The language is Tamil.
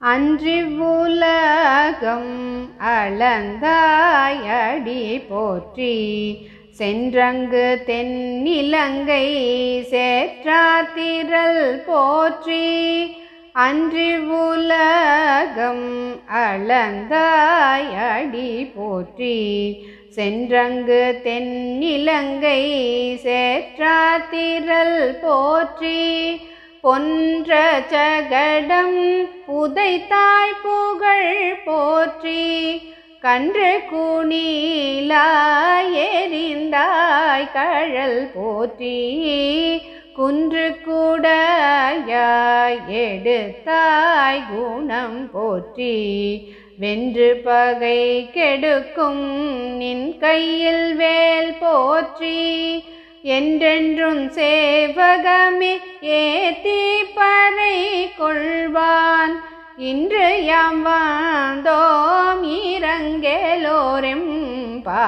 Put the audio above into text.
அன்றிவ்வுலகம் அளந்தாயடி போற்றி சென்றங்கு தென்னிலங்கை சேற்றாத்திரள் போற்றி அன்றிவ்வுலகம் அளந்தாயடி போற்றி சென்றங்கு தென்னிலங்கை சேற்றாத்திரள் போற்றி பொன்ற சகடம் உதைத்தாய் புகழ் போற்றி கன்று கூனிலாய் எறிந்தாய் கழல் போற்றி குன்று கூடையாய் எடுத்தாய் குணம் போற்றி வென்று பகை கெடுக்கும் நின் கையில் வேல் போற்றி என்றென்றும் சேவகமே ஏத்தி பறை கொள்வான் இன்று யாம் வாழ்ந்தோம் இரங்கேலோரெம் பா